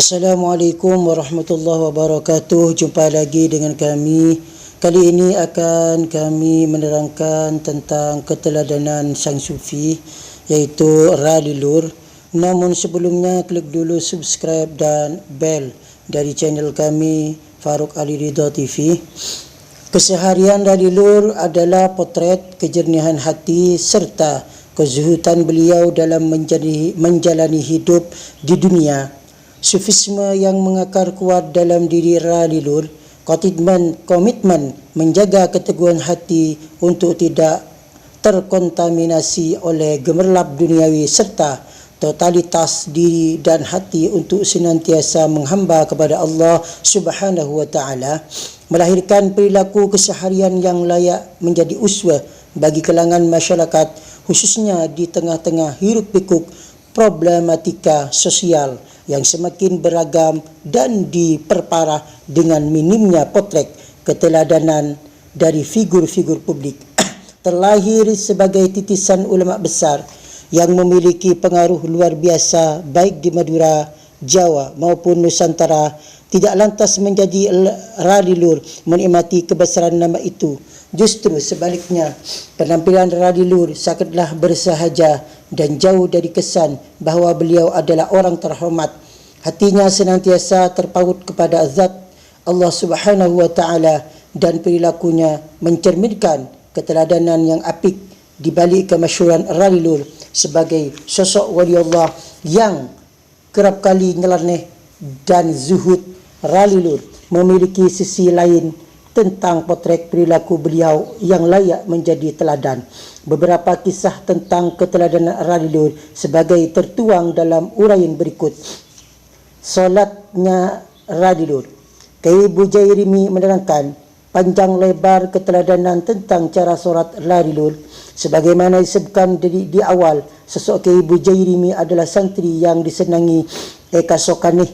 Assalamualaikum warahmatullahi wabarakatuh. Jumpa lagi dengan kami. Kali ini akan kami menerangkan tentang keteladanan sang sufi, iaitu Ralilur. Namun sebelumnya, klik dulu subscribe dan bell dari channel kami Farouk Ali Ridha TV. Keseharian Ralilur adalah potret kejernihan hati serta kezuhudan beliau dalam menjalani hidup di dunia. Sufisme yang mengakar kuat dalam diri Ralilur, komitmen menjaga keteguhan hati untuk tidak terkontaminasi oleh gemerlap duniawi serta totalitas diri dan hati untuk senantiasa menghamba kepada Allah Subhanahu wa taala, melahirkan perilaku keseharian yang layak menjadi uswah bagi kalangan masyarakat, khususnya di tengah-tengah hiruk-pikuk problematika sosial yang semakin beragam dan diperparah dengan minimnya potret keteladanan dari figur-figur publik. Terlahir sebagai titisan ulama besar yang memiliki pengaruh luar biasa baik di Madura, Jawa maupun Nusantara, tidak lantas menjadi Ralilur menikmati kebesaran nama itu. Justru sebaliknya, penampilan Ralilur sangatlah bersahaja dan jauh dari kesan bahawa beliau adalah orang terhormat. Hatinya senantiasa terpaut kepada zat Allah Subhanahu wa taala dan perilakunya mencerminkan keteladanan yang apik di balik kemasyhuran Ralilur sebagai sosok wali Allah yang kerap kali nyeleneh dan zuhud. Ralilur memiliki sisi lain tentang potret perilaku beliau yang layak menjadi teladan. Beberapa kisah tentang keteladanan Ralilur sebagai tertuang dalam uraian berikut. Solatnya Ralilur. Kiai Bujairimi menerangkan panjang lebar keteladanan tentang cara solat Ralilur. Sebagaimana disebutkan di awal, sosok Kiai Bujairimi adalah santri yang disenangi ekasokaneh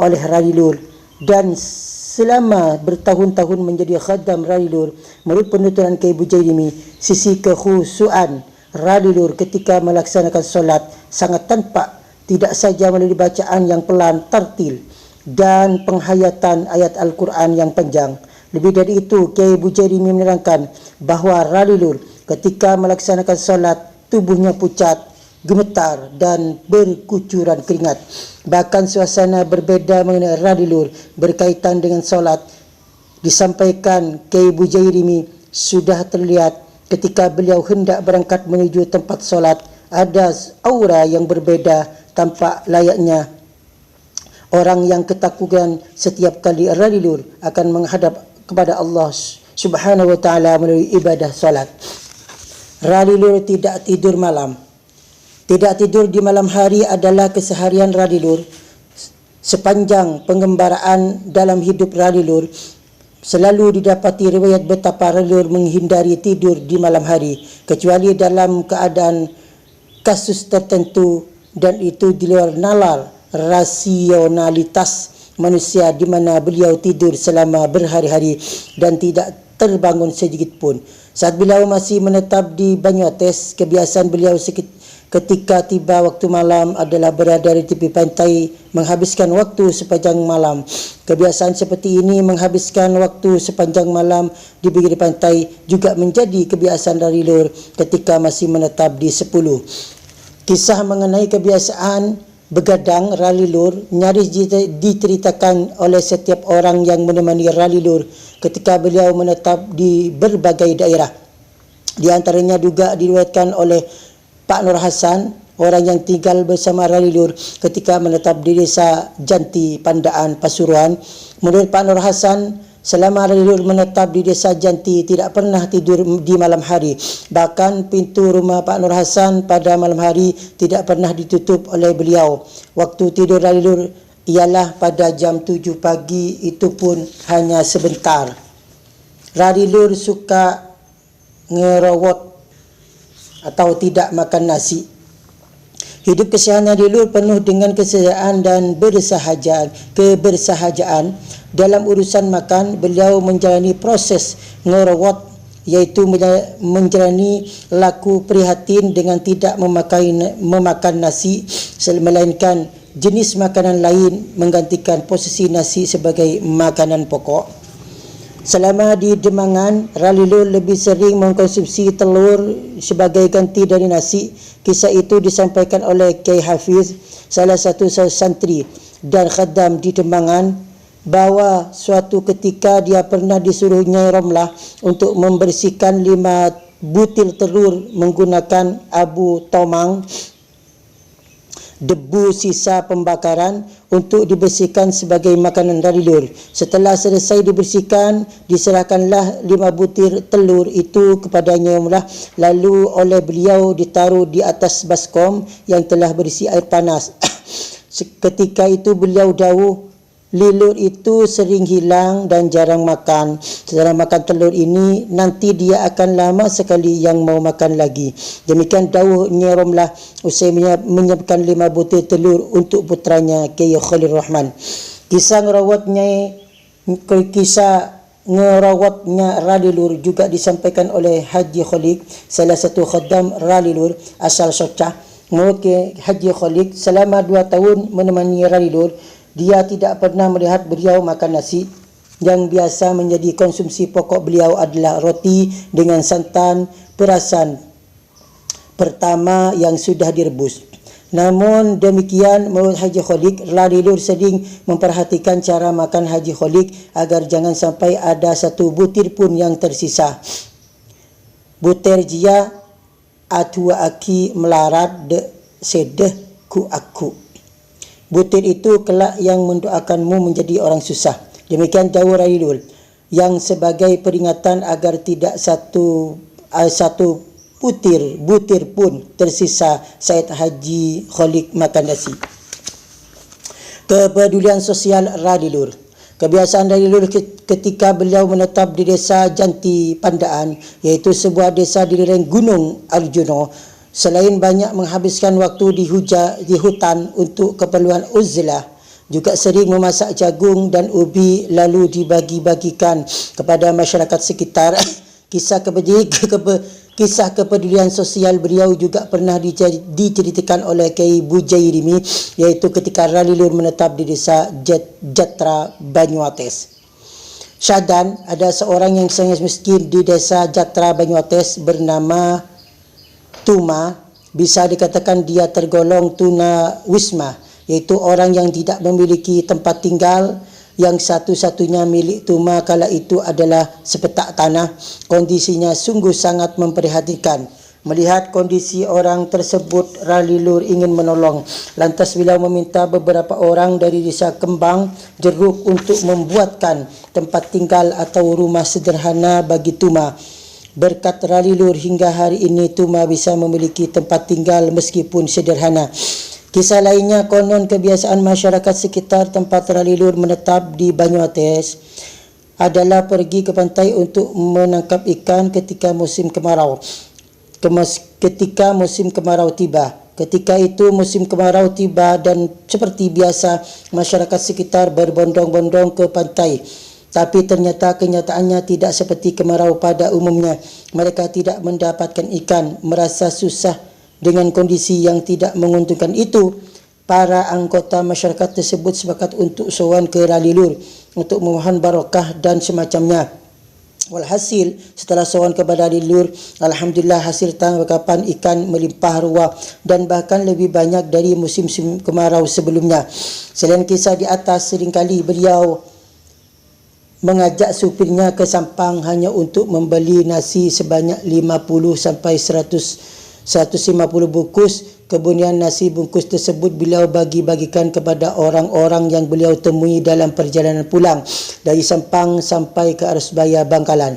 oleh Ralilur dan selama bertahun-tahun menjadi khadam Ralilur. Menurut penuturan Kiai Bujairimi, sisi kekhusuan Ralilur ketika melaksanakan solat sangat tampak, tidak saja melalui bacaan yang pelan, tartil dan penghayatan ayat Al-Quran yang panjang. Lebih dari itu, Kiai Bujairimi menerangkan bahawa Ralilur ketika melaksanakan solat, tubuhnya pucat, gemetar dan berkucuran keringat. Bahkan suasana berbeza mengenai Ralilur berkaitan dengan solat disampaikan Kiai Bujairimi sudah terlihat ketika beliau hendak berangkat menuju tempat solat. Ada aura yang berbeza, tampak layaknya orang yang ketakutan setiap kali Ralilur akan menghadap kepada Allah Subhanahu wa taala melalui ibadah solat. Ralilur tidak tidur malam. Tidak tidur di malam hari adalah keseharian Ralilur. Sepanjang pengembaraan dalam hidup Ralilur, selalu didapati riwayat betapa Ralilur menghindari tidur di malam hari, kecuali dalam keadaan kasus tertentu, dan itu di luar nalar rasionalitas manusia, di mana beliau tidur selama berhari-hari dan tidak terbangun sedikit pun. Saat beliau masih menetap di Banyuates, kebiasaan beliau ketika tiba waktu malam adalah berada di tepi pantai menghabiskan waktu sepanjang malam. Kebiasaan seperti ini menghabiskan waktu sepanjang malam di pinggir pantai juga menjadi kebiasaan Ralilur ketika masih menetap di Sepuluh. Kisah mengenai kebiasaan begadang Ralilur nyaris diceritakan oleh setiap orang yang menemani Ralilur ketika beliau menetap di berbagai daerah. Di antaranya juga diriwayatkan oleh Pak Nur Hasan, orang yang tinggal bersama Ralilur ketika menetap di desa Janti, Pandaan, Pasuruan. Menurut Pak Nur Hasan, selama Ralilur menetap di desa Janti tidak pernah tidur di malam hari. Bahkan pintu rumah Pak Nur Hasan pada malam hari tidak pernah ditutup oleh beliau. Waktu tidur Ralilur ialah pada jam 7 pagi, itu pun hanya sebentar. Ralilur suka ngerowot atau tidak makan nasi. Hidup keseharian Ralilur penuh dengan kesejahteraan dan kebersahajaan. Dalam urusan makan, beliau menjalani proses ngerawat, iaitu menjalani laku prihatin dengan tidak memakan nasi, melainkan jenis makanan lain menggantikan posisi nasi sebagai makanan pokok. Selama di Demangan, Ralilur lebih sering mengkonsumsi telur sebagai ganti dari nasi. Kisah itu disampaikan oleh Kiai Hafiz, salah satu santri dan khaddam di Demangan, bahawa suatu ketika dia pernah disuruh Nyai Romlah untuk membersihkan 5 butir telur menggunakan abu tomang, debu sisa pembakaran, untuk dibersihkan sebagai makanan Ralilur. Setelah selesai dibersihkan, diserahkanlah 5 butir telur itu kepada Nyai Romlah, lalu oleh beliau ditaruh di atas baskom yang telah berisi air panas. Ketika itu beliau dawuh, lilur itu sering hilang dan jarang makan. Setelah makan telur ini, nanti dia akan lama sekali yang mau makan lagi. Demikian dawuh Nyai Romlah usai menyiapkan 5 butir telur untuk putranya Kiai Khalil Rahman. Kisah ngerawatnya Ralilur juga disampaikan oleh Haji Khalid, salah satu khaddam Ralilur asal Socah. Menurut Haji Khalid, selama 2 tahun menemani Ralilur, dia tidak pernah melihat beliau makan nasi. Yang biasa menjadi konsumsi pokok beliau adalah roti dengan santan perasan pertama yang sudah direbus. Namun demikian, menurut Haji Khalid, Ralilur sering memperhatikan cara makan Haji Khalid agar jangan sampai ada 1 butir pun yang tersisa. Butir jia atua aki melarat de sedeh ku aku. Butir itu kelak yang mendoakanmu menjadi orang susah. Demikian dawuh Ralilur, yang sebagai peringatan agar tidak satu butir pun tersisa saat Haji Khalid makan nasi. Kepedulian sosial Ralilur. Kebiasaan Ralilur ketika beliau menetap di desa Janti Pandaan, iaitu sebuah desa di lereng Gunung Arjuno, selain banyak menghabiskan waktu di hutan untuk keperluan uzlah, juga sering memasak jagung dan ubi lalu dibagi-bagikan kepada masyarakat sekitar. Kisah kepedulian sosial beliau juga pernah diceritakan oleh Kiai Bujairimi, iaitu ketika Ralilur menetap di desa Jatra Banyuates. Syadan, ada seorang yang sangat miskin di desa Jatra Banyuates bernama Tuma. Bisa dikatakan dia tergolong tuna wisma, iaitu orang yang tidak memiliki tempat tinggal. Yang satu-satunya milik Tuma kala itu adalah sepetak tanah. Kondisinya sungguh sangat memprihatinkan. Melihat kondisi orang tersebut, Ralilur ingin menolong. Lantas beliau meminta beberapa orang dari desa Kembang Jeruk untuk membuatkan tempat tinggal atau rumah sederhana bagi Tuma. Berkat Ralilur hingga hari ini Tuma bisa memiliki tempat tinggal meskipun sederhana. Kisah lainnya, konon kebiasaan masyarakat sekitar tempat Ralilur menetap di Banyuates adalah pergi ke pantai untuk menangkap ikan ketika musim kemarau. Ketika musim kemarau tiba. Ketika itu musim kemarau tiba dan seperti biasa masyarakat sekitar berbondong-bondong ke pantai. Tapi ternyata kenyataannya tidak seperti kemarau pada umumnya. Mereka tidak mendapatkan ikan, merasa susah dengan kondisi yang tidak menguntungkan itu. Para anggota masyarakat tersebut sepakat untuk sowan ke Ralilur untuk memohon barokah dan semacamnya. Walhasil, setelah sowan kepada Ralilur, alhamdulillah hasil tangkapan ikan melimpah ruah dan bahkan lebih banyak dari musim kemarau sebelumnya. Selain kisah di atas, seringkali beliau mengajak supirnya ke Sampang hanya untuk membeli nasi sebanyak 50 sampai 150 bungkus. Kemudian nasi bungkus tersebut beliau bagi-bagikan kepada orang-orang yang beliau temui dalam perjalanan pulang dari Sampang sampai ke Arusbaya Bangkalan.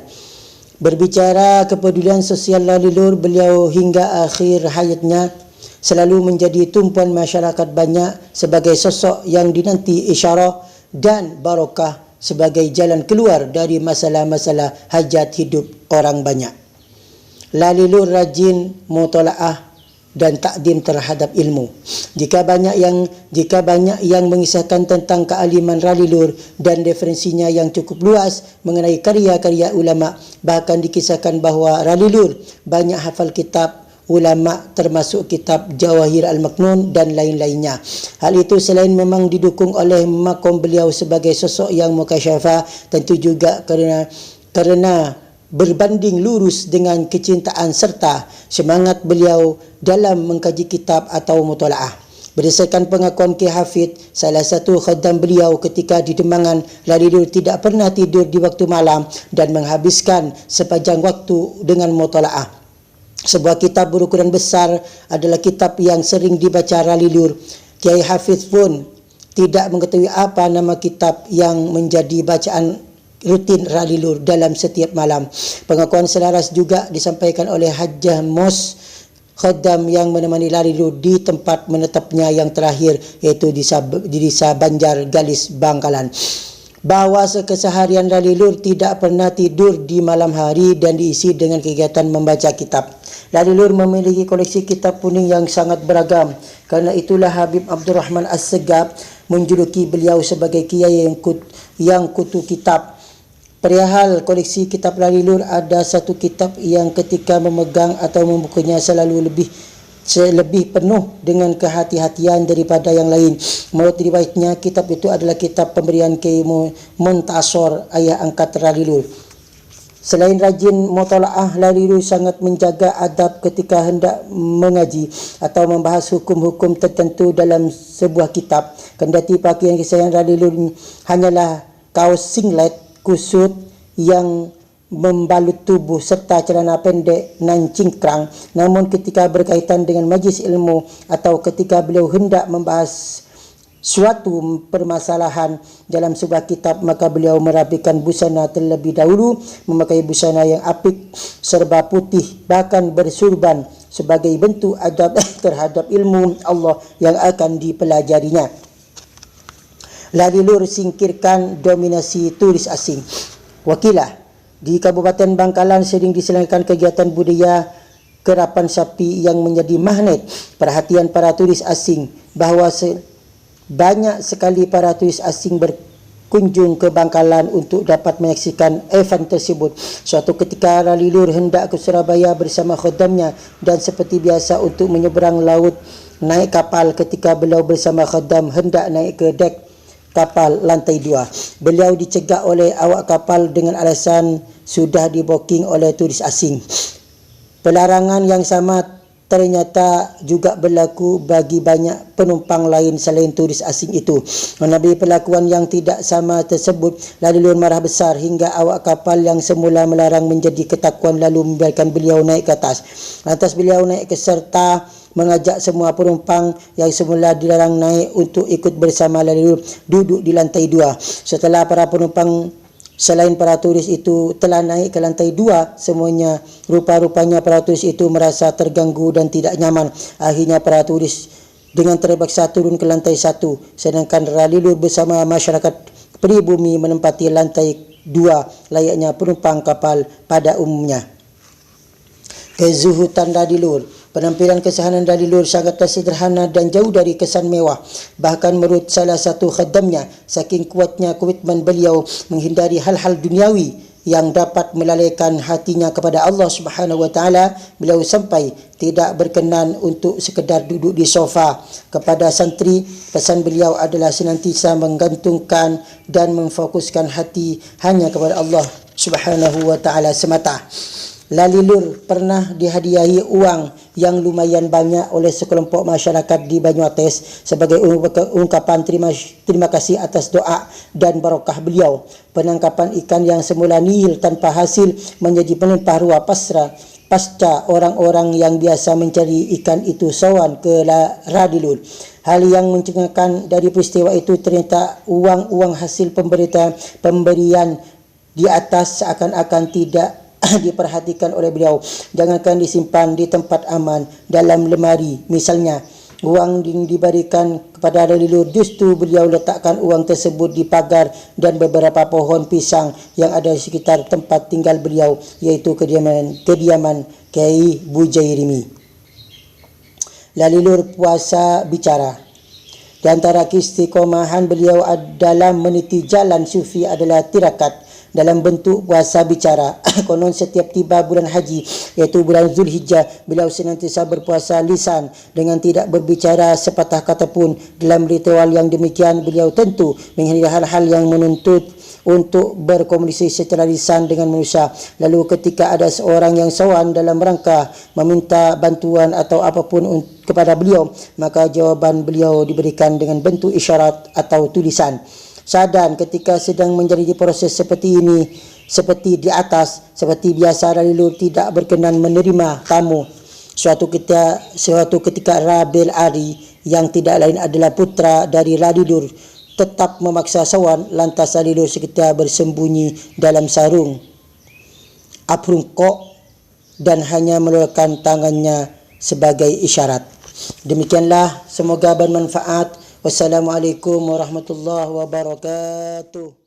Berbicara kepedulian sosial Ralilur, beliau hingga akhir hayatnya selalu menjadi tumpuan masyarakat banyak sebagai sosok yang dinanti isyarah dan barokah sebagai jalan keluar dari masalah-masalah hajat hidup orang banyak. Ralilur rajin mutalaah dan takdim terhadap ilmu. Jika banyak yang mengisahkan tentang kealiman Ralilur dan referensinya yang cukup luas mengenai karya-karya ulama, bahkan dikisahkan bahawa Ralilur banyak hafal kitab ulama termasuk kitab Jawahir Al-Maknun dan lain-lainnya. Hal itu selain memang didukung oleh makom beliau sebagai sosok yang mukasyafah, tentu juga kerana berbanding lurus dengan kecintaan serta semangat beliau dalam mengkaji kitab atau mutalaah. Berdasarkan pengakuan Ki Hafid, salah satu khaddam beliau ketika di Demangan, Lalidur tidak pernah tidur di waktu malam dan menghabiskan sepanjang waktu dengan mutalaah. Sebuah kitab berukuran besar adalah kitab yang sering dibaca Lalidur. Kiai Hafid pun tidak mengetahui apa nama kitab yang menjadi bacaan rutin Lalidur dalam setiap malam. Pengakuan selaras juga disampaikan oleh Hajjah Mos, khaddam yang menemani Lalidur di tempat menetapnya yang terakhir, iaitu di Desa Banjar Galis, Bangkalan, bahawa keseharian Lalidur tidak pernah tidur di malam hari dan diisi dengan kegiatan membaca kitab. Lalidur memiliki koleksi kitab kuning yang sangat beragam. Karena itulah Habib Abdul Rahman As-Segaf menjuluki beliau sebagai kiai yang kutu kitab. Perihal koleksi kitab Lalidur, ada satu kitab yang ketika memegang atau membukanya selalu lebih penuh dengan kehati-hatian daripada yang lain. Menurut riwayatnya, kitab itu adalah kitab pemberian Kiai Muntasor, ayah angkat Lalidur. Selain rajin mutalaah, Lalidur sangat menjaga adab ketika hendak mengaji atau membahas hukum-hukum tertentu dalam sebuah kitab. Kendati pakaian kesayangan Lalidur hanyalah kaos singlet kusut yang membalut tubuh serta celana pendek nan cingkrang, namun ketika berkaitan dengan majlis ilmu atau ketika beliau hendak membahas suatu permasalahan dalam sebuah kitab, maka beliau merapikan busana terlebih dahulu, memakai busana yang apik serba putih, bahkan bersurban sebagai bentuk adab terhadap ilmu Allah yang akan dipelajarinya. Lalidur singkirkan dominasi turis asing. Wakilah, di Kabupaten Bangkalan sering diselenggarakan kegiatan budaya kerapan sapi yang menjadi magnet perhatian para turis asing, bahawa banyak sekali para turis asing berkunjung ke Bangkalan untuk dapat menyaksikan event tersebut. Suatu ketika Lalidur hendak ke Surabaya bersama khaddamnya dan seperti biasa untuk menyeberang laut naik kapal. Ketika beliau bersama khaddam hendak naik ke dek kapal lantai 2, beliau dicegah oleh awak kapal dengan alasan sudah diboking oleh turis asing. Pelarangan yang sama ternyata juga berlaku bagi banyak penumpang lain selain turis asing itu. Mengenai perlakuan yang tidak sama tersebut, Lalidur marah besar hingga awak kapal yang semula melarang menjadi ketakuan lalu membiarkan beliau naik ke atas. Lantas beliau naik ke serta mengajak semua penumpang yang semula dilarang naik untuk ikut bersama Lalidur duduk di lantai 2. Setelah para penumpang selain para turis itu telah naik ke lantai 2 semuanya, rupa-rupanya para turis itu merasa terganggu dan tidak nyaman. Akhirnya para turis dengan terpaksa turun ke lantai 1, sedangkan Lalidur bersama masyarakat pribumi menempati lantai 2 layaknya penumpang kapal pada umumnya. Kezuhudan Lalidur. Penampilan kesahanan Lalidur sangatlah sederhana dan jauh dari kesan mewah. Bahkan menurut salah satu khaddamnya, saking kuatnya komitmen beliau menghindari hal-hal duniawi yang dapat melalaikan hatinya kepada Allah Subhanahu wa taala, beliau sampai tidak berkenan untuk sekedar duduk di sofa. Kepada santri, pesan beliau adalah senantiasa menggantungkan dan memfokuskan hati hanya kepada Allah Subhanahu wa taala semata. Lalidur pernah dihadiahi uang yang lumayan banyak oleh sekelompok masyarakat di Banyuates sebagai ungkapan terima kasih atas doa dan barokah beliau. Penangkapan ikan yang semula nihil tanpa hasil menjadi melimpah ruah pasca orang-orang yang biasa mencari ikan itu sowan ke Lalidur. Hal yang mencengangkan dari peristiwa itu ternyata uang-uang hasil pemberian di atas seakan-akan tidak diperhatikan oleh beliau. Jangankan disimpan di tempat aman dalam lemari misalnya, uang yang diberikan kepada Lalidur, justru beliau letakkan uang tersebut di pagar dan beberapa pohon pisang yang ada di sekitar tempat tinggal beliau, yaitu kediaman Kiai Bujairimi. Lalidur puasa bicara. Di antara keistiqomahan beliau dalam meniti jalan sufi adalah tirakat. dalam bentuk puasa bicara. Konon setiap tiba bulan haji, iaitu bulan Zulhijjah, beliau senantiasa berpuasa lisan dengan tidak berbicara sepatah kata pun. Dalam ritual yang demikian, beliau tentu menghindari hal-hal yang menuntut untuk berkomunikasi secara lisan dengan manusia. Lalu ketika ada seorang yang sowan dalam rangka meminta bantuan atau apapun kepada beliau, maka jawaban beliau diberikan dengan bentuk isyarat atau tulisan. Sadan ketika sedang menjalani proses seperti ini, seperti di atas, seperti biasa Lailur tidak berkenan menerima tamu. Suatu ketika Rabil Ari yang tidak lain adalah putra dari Lailur tetap memaksa sawan, lantas Lailur seketika bersembunyi dalam sarung aprungkok dan hanya mengeluarkan tangannya sebagai isyarat. Demikianlah, semoga bermanfaat. Wassalamualaikum warahmatullahi wabarakatuh.